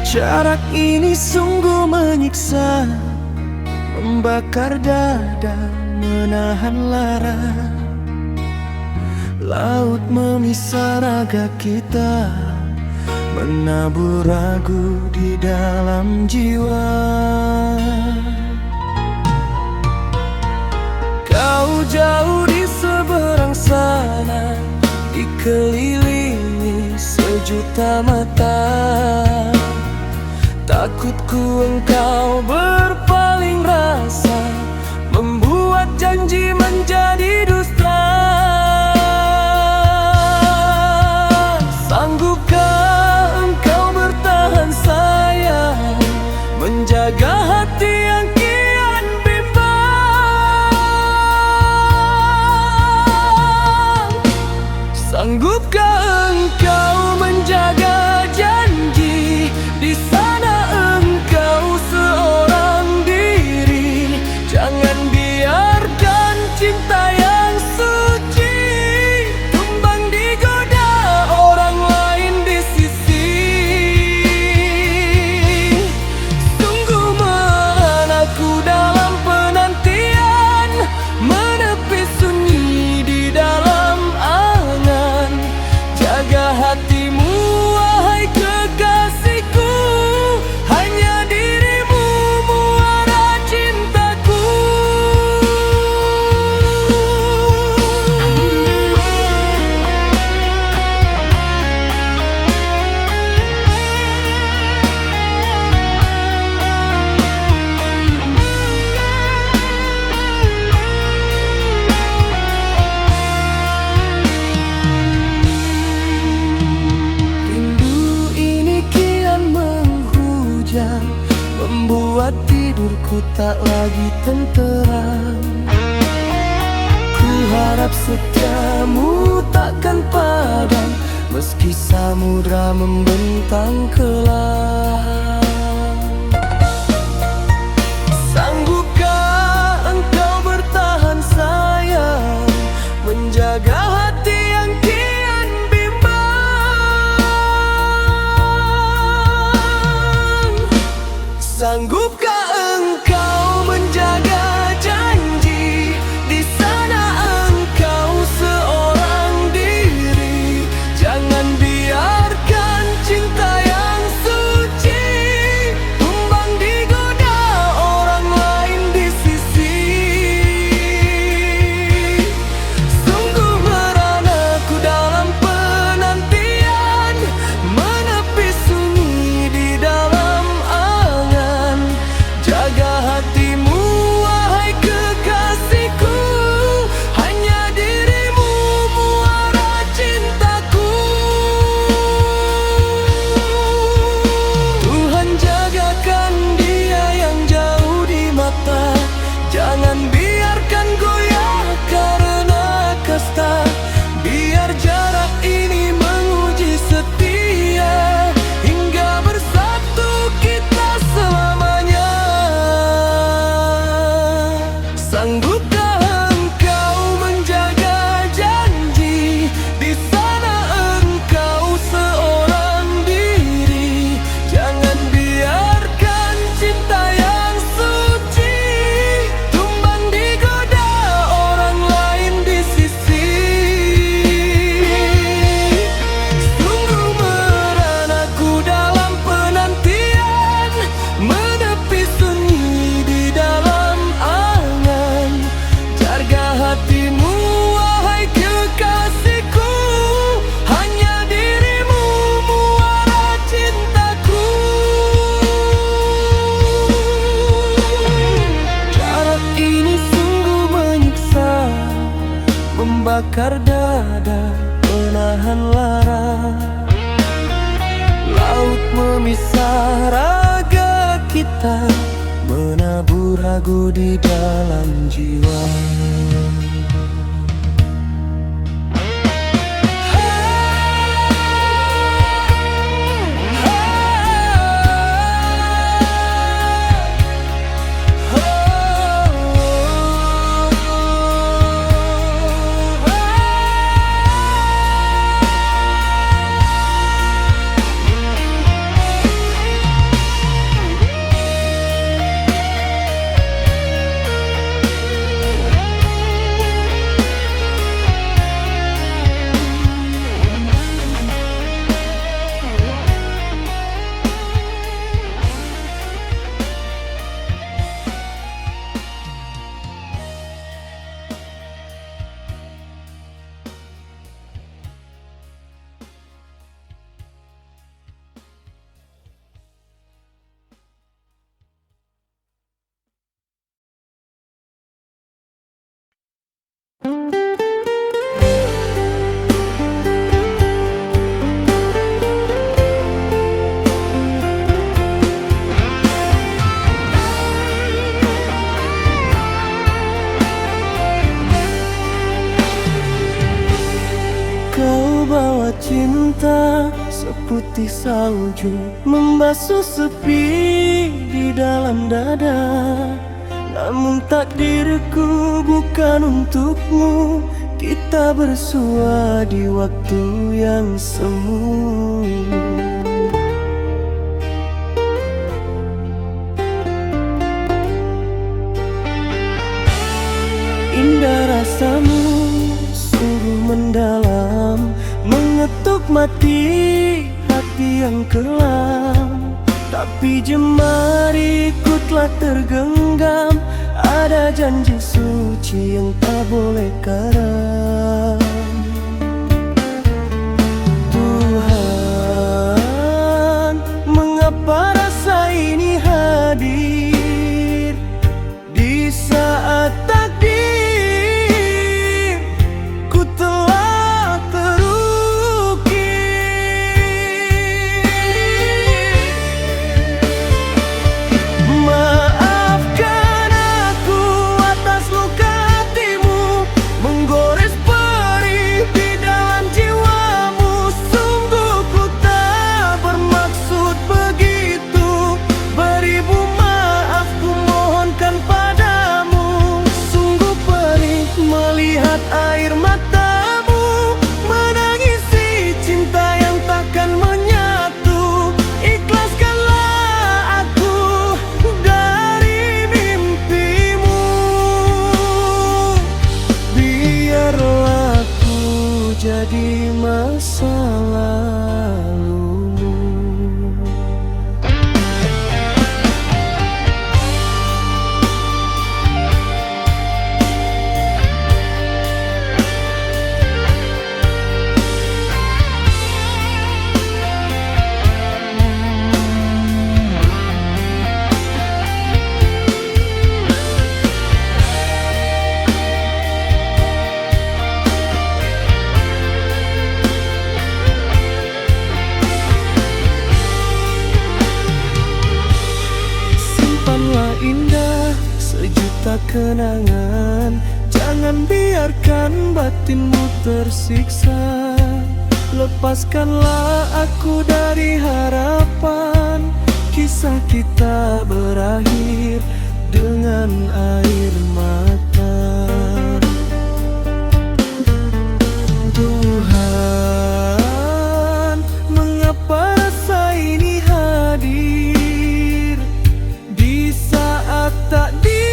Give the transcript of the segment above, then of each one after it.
Jarak ini sungguh menyiksa, membakar dada, menahan lara. Laut memisah raga kita, menabur ragu di dalam jiwa. Kau jauh di seberang sana, dikelilingi sejuta mata. Takutku engkau berpaling rasa, membuat janji menjadi dusta. Sanggupkah engkau bertahan sayang, menjaga hati yang kian bimbang? Sanggupkah engkau menjaga janji, di sana engkau seorang diri? Jangan biarkan cinta yang suci tumbang digoda orang lain di sisi. Sungguh merana aku dalam penantian, menepi sunyi di dalam angan. Jaga hatimu wahai kekasihku, hanya dirimu muara cintaku. Rindu ini kian menghujam, membuat tidurku tak lagi tenteram. Ku harap setiamu takkan padam, meski samudra membentang kelam. Sanggupkah engkau bertahan sayang, menjaga hati yang kian bimbang? Sanggupkah engkau menjaga janji, di sana engkau seorang diri? Jangan biarkan cinta yang suci tumbang digoda orang lain di sisi. Sungguh merana ku dalam penantian, menepi sunyi di dalam angan. Jaga hatimu wahai kekasihku, hanya dirimu muara cintaku. Tuhan jagakan dia yang jauh di mata, jangan biarkan goyah karena kasta. Biar jarak ini menguji setia, hingga bersatu kita selamanya. Sanggupkah engkau menjaga janji, di sana engkau seorang diri? Jangan biarkan cinta yang suci tumbang digoda orang lain di sisi. Sungguh merana ku dalam penantian, menepi sunyi di dalam angan. Jaga hatimu wahai kekasihku, hanya dirimu muara cintaku. Jarak ini sungguh menyiksa, membakar dada, menahan lara. Laut memisah raga kita, menabur ragu di dalam jiwa. Bahwa cinta seputih salju membasuh sepi di dalam dada. Namun takdirku bukan untukmu, kita bersua di waktu yang semu. Indah rasamu, sungguh mendalam, mengetuk mati hati yang kelam. Tapi jemariku telah tergenggam, ada janji suci yang tak boleh karam. Tuhan, mengapa rasa ini hadir di saat takdirku telah terukir? Maafkan aku atas luka hatimu, menggores perih di dalam jiwamu. Sungguh ku tak bermaksud begitu, beribu maaf ku mohonkan padamu. Sungguh perih melihat air matamu menangisi cinta yang takkan menyatu. Ikhlaskanlah aku dari mimpimu, biarlah aku jadi masa lalumu. Simpanlah indah sejuta kenangan, jangan biarkan batinmu tersiksa. Lepaskanlah aku dari harapan, kisah kita berakhir dengan air mata. Tuhan, mengapa rasa ini hadir di saat takdirku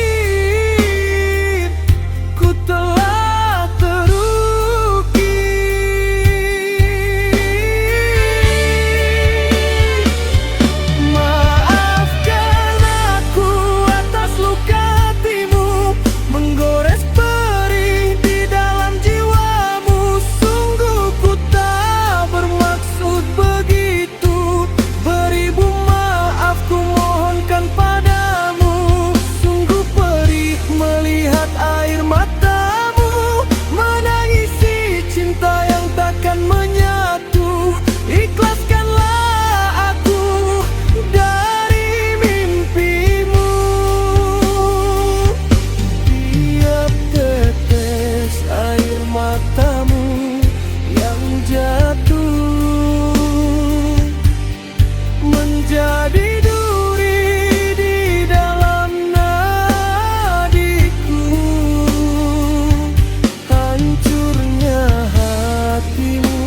telah terukir? Maafkan aku atas luka hatimu, menggores perih di dalam jiwamu. Sungguh ku tak bermaksud begitu, beribu maaf ku mohonkan padamu. Sungguh perih melihat air matamu menangisi cinta yang takkan menyatu. Ikhlaskanlah aku dari mimpimu, tiap tetes air matamu yang jatuh menjadi duri di dalam nadiku. Hancurnya hatimu,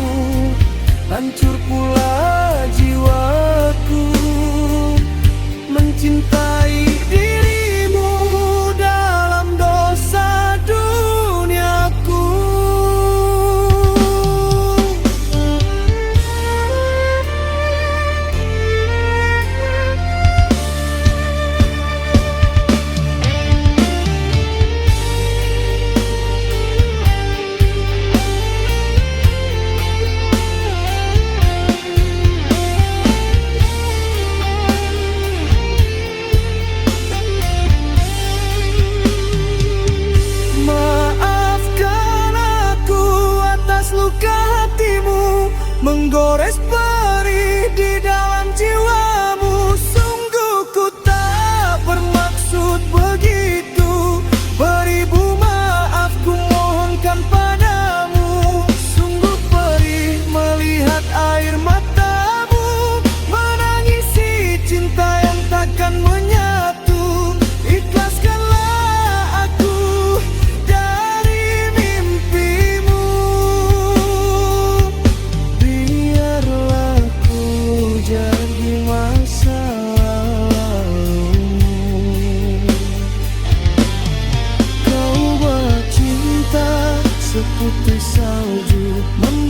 hancur pula jiwaku, mencintai dirimu dalam dosa duniaku. Maafkan aku atas luka hatimu, menggores perih di dalam jiwamu. Sungguh ku tak bermaksud begitu, beribu maaf ku mohonkan padamu. Sungguh perih melihat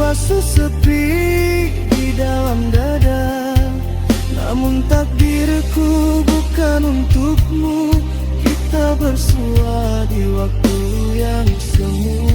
terasa sepi di dalam dada. Namun takdirku bukan untukmu. Kita bersua di waktu yang semu.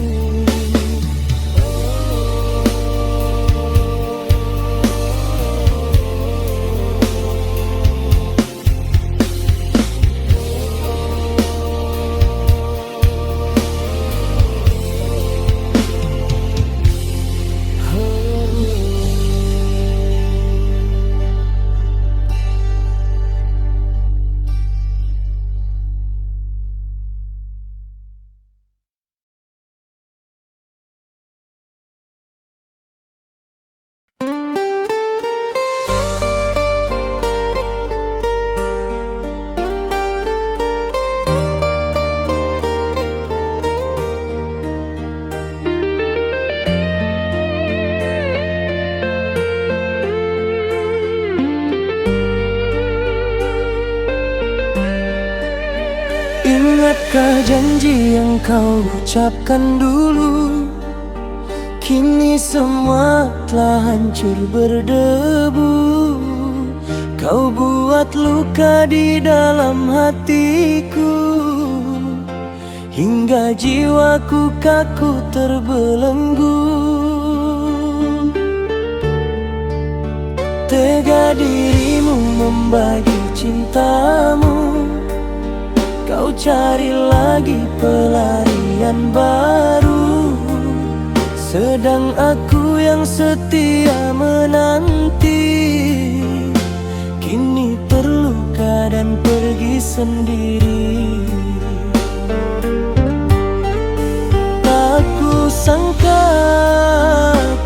Ingatkah janji yang kau ucapkan dulu? Kini semua telah hancur berdebu. Kau buat luka di dalam hatiku, hingga jiwaku kaku terbelenggu. Tega dirimu membagi cintamu, kau cari lagi pelarian baru. Sedang aku yang setia menanti, kini terluka dan pergi sendiri. Tak kusangka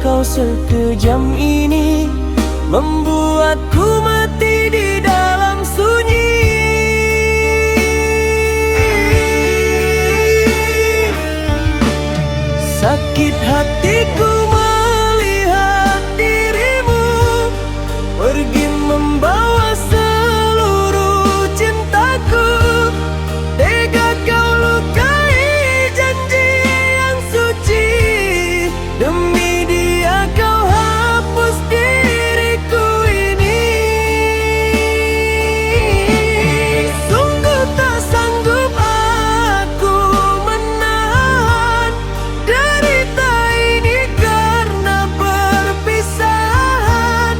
kau sekejam ini, membuatku mati di dalam sunyi. Sakit hatiku melihat dirimu pergi membawa seluruh cintaku. Tega kau lukai janji yang suci, demi dia kau hapus diriku ini. Sungguh tak sanggup aku menahan derita ini karena perpisahan.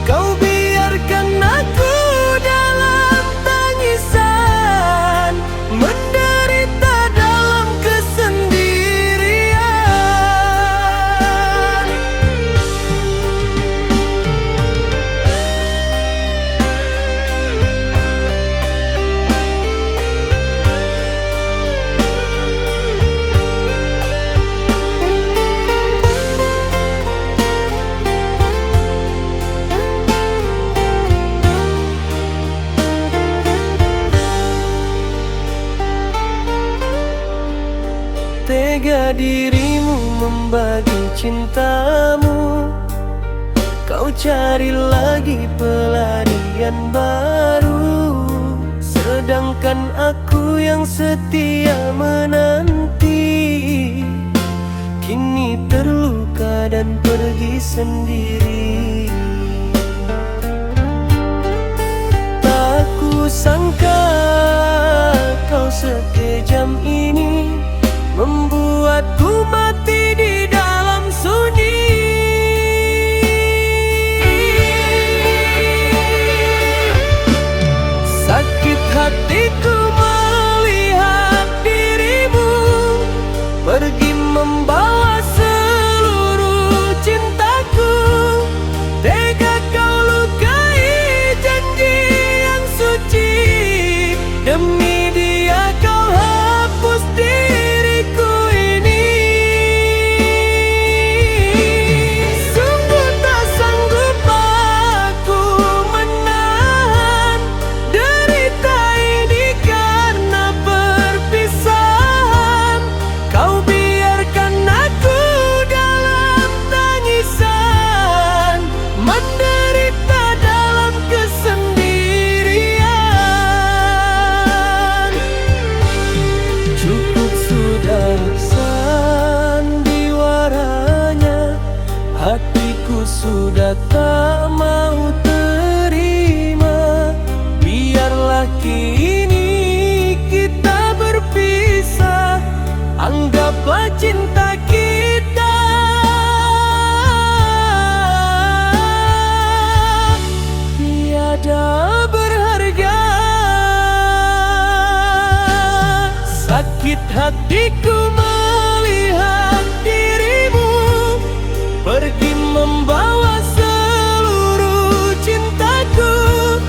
Kau biarkan aku dalam tangisan, menderita dalam kesendirian. Tega dirimu membagi cintamu, kau cari lagi pelarian baru. Sedangkan aku yang setia menanti, kini terluka dan pergi sendiri. Tak kusangka kau sekejam ini, membuatku mati di dalam sunyi. Sakit hatiku melihat dirimu pergi membawa seluruh cintaku. Tega kau lukai janji yang suci, demi dia kau hapus diriku ini. Hatiku sudah tak mau terima. Biarlah kini kita berpisah. Anggaplah cinta kita tiada berharga. Sakit hatiku melihat dirimu pergi membawa seluruh cintaku.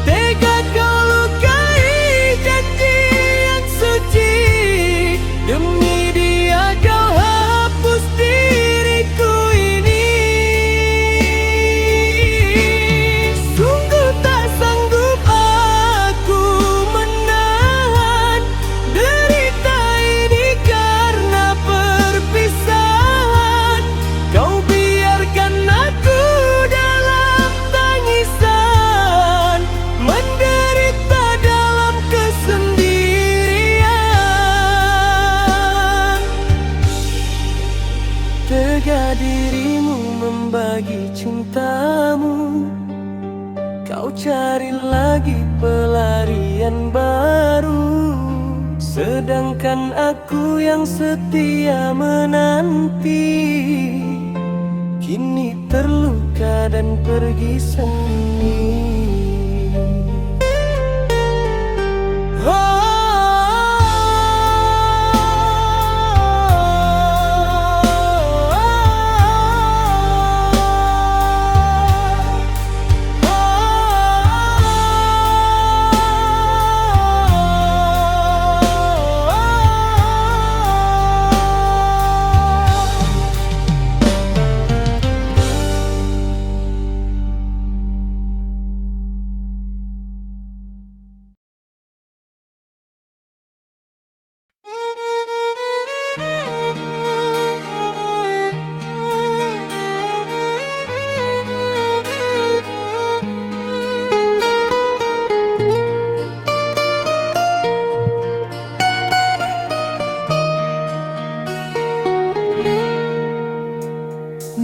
Tega kau lukai janji yang suci. Demi dia kau hapus diriku ini. Sungguh tak sanggup aku menahan derita ini karena perpisahan. Kau biarkan aku dalam tangisan, menderita dalam kesendirian. Tega dirimu membagi cintamu. Kau cari lagi pelarian baru, sedangkan aku yang setia menanti kini terluka dan pergi sendiri.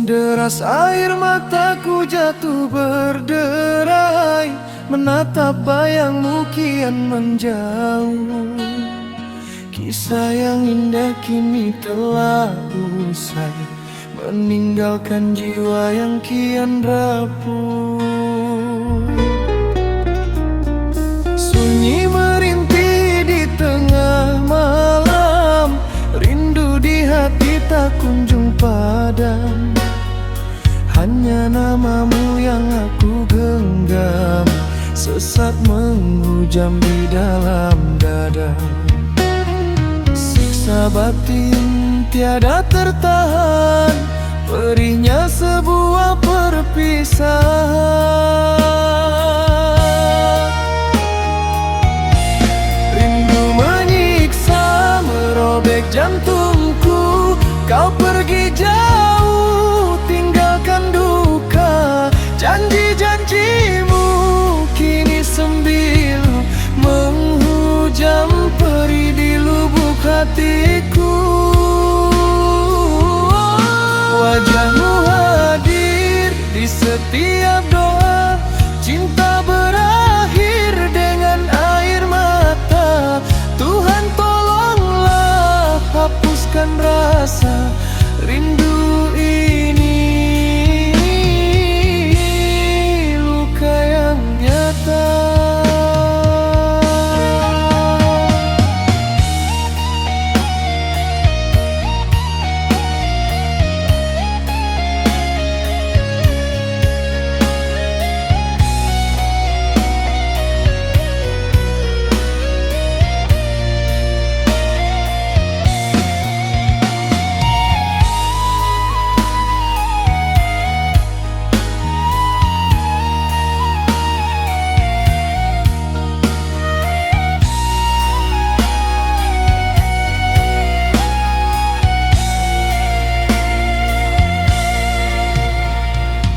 Deras air mataku jatuh berderai, menatap bayangmu kian menjauh. Kisah yang indah kini telah usai, meninggalkan jiwa yang kian rapuh. Sunyi merintih di tengah malam, rindu di hati tak kunjung padam. Hanya namamu yang aku genggam, sesat menghujam di dalam dada. Siksa batin tiada tertahan, perihnya sebuah perpisahan. Rindu menyiksa, merobek jantungku. Kau pergi jauh, tinggalkan duka. Janji-janjimu kini sembilu, menghujam perih di lubuk hatiku. Wajahmu hadir di setiap doa, cinta berakhir dengan air mata. Tuhan tolonglah hapuskan rasa rindu ini, luka yang nyata.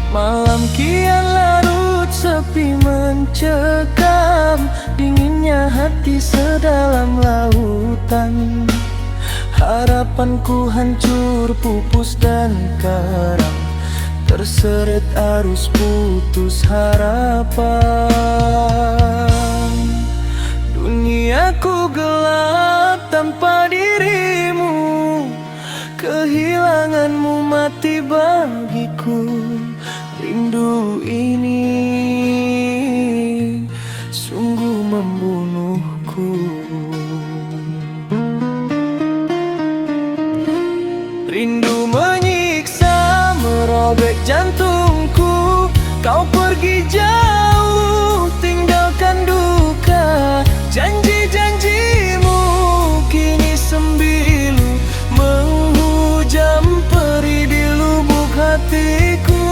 Malam kian larut, sepi mencekam, dinginnya hati sedalam lautan. Harapanku hancur, pupus dan karam, terseret arus putus harapan. Duniaku gelap tanpa dirimu, kehilanganmu mati bagiku. Rindu ini sungguh membunuhku. Rindu menyiksa, merobek jantungku. Kau pergi jauh, tinggalkan duka. Janji-janjimu kini sembilu, menghujam perih di lubuk hatiku.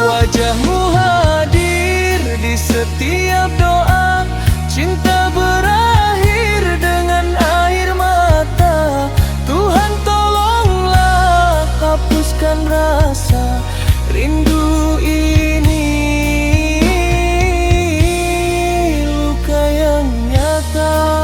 Wajahmu hadir di setiap doa. Cinta berakhir dengan air mata. Tuhan tolonglah hapuskan rasa rindu ini, luka yang nyata.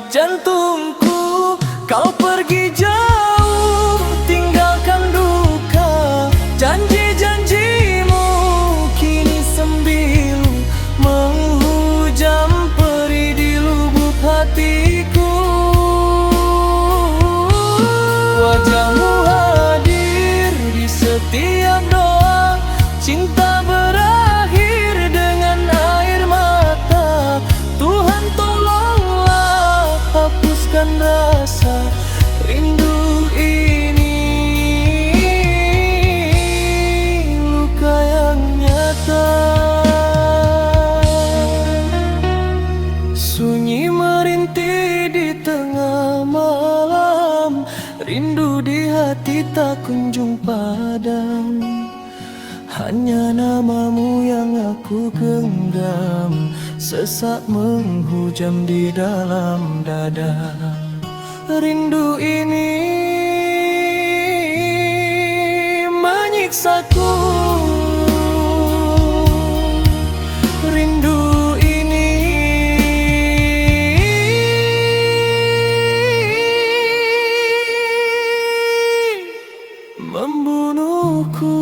Jantungku, kau pergi jauh, tinggalkan duka. Janji-janjimu kini sembilu, menghujam perih di lubuk hatiku. Wajahmu hadir di setiap doa. Cinta berakhir dengan air mata. Tuhan tolonglah hapuskan rasa rindu ini, luka yang nyata. Sunyi merintih di tengah malam, rindu di hati tak kunjung padam. Hanya namamu yang aku genggam, sesak menghujam di dalam dada. Rindu ini menyiksaku. Rindu ini membunuhku.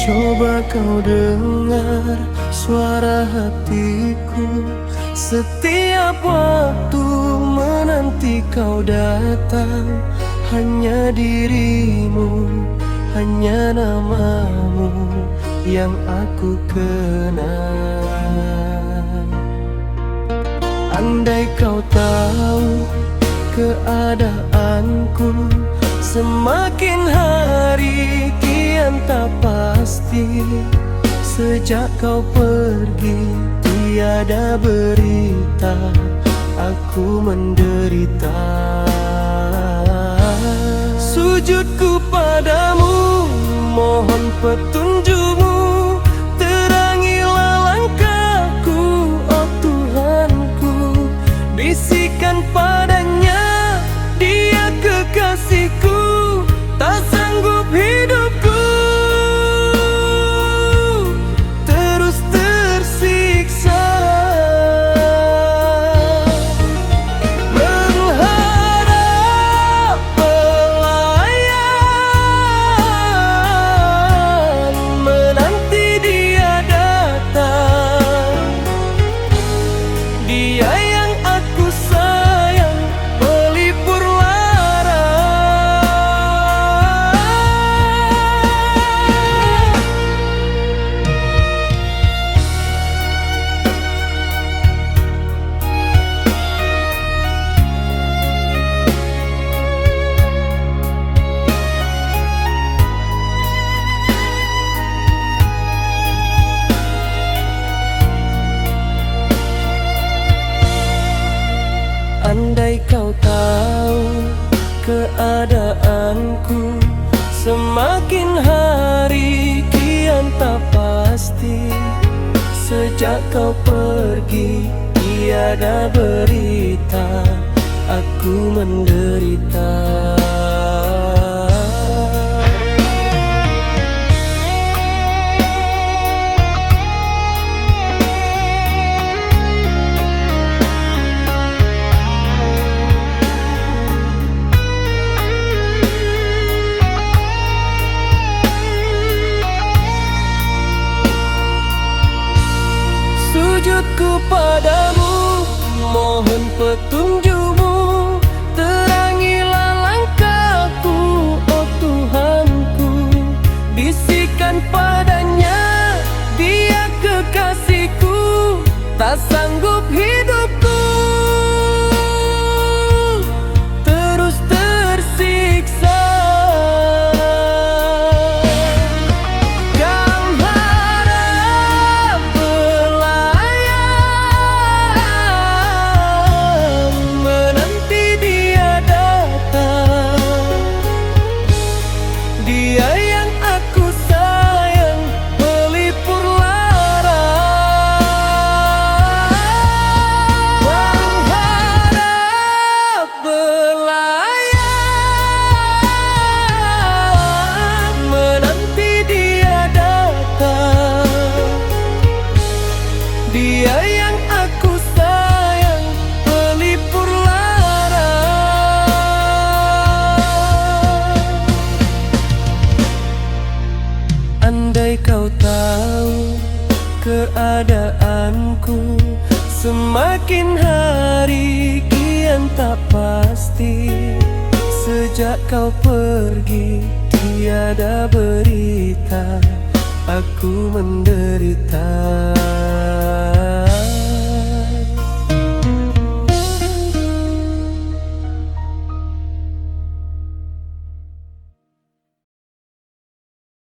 Coba kau dengar suara hatiku setiap waktu menanti kau datang. Hanya dirimu, hanya namamu yang aku kenal. Andai kau tahu keadaanku, semakin hari kian tak pasti. Sejak kau pergi tiada berita, aku menderita. Sujudku padamu, mohon petunjukmu. Terangilah langkahku, oh Tuhanku. Bisikan padanya di keadaanku. Semakin hari kian tak pasti. Sejak kau pergi tiada berita, aku menderita. Sujudku padamu, mohon petunjukmu, terangilah langkahku, oh Tuhanku. Bisikan padanya, dia kekasihku, tak sanggup hidupku terus tersiksa. Dia yang aku sayang melipur lara. Mengharap belayar, menanti dia datang. Dia yang aku sayang melipur lara. Andai kau tahu keadaanku, semakin hari kian tak pasti. Sejak kau pergi tiada berita, aku menderita.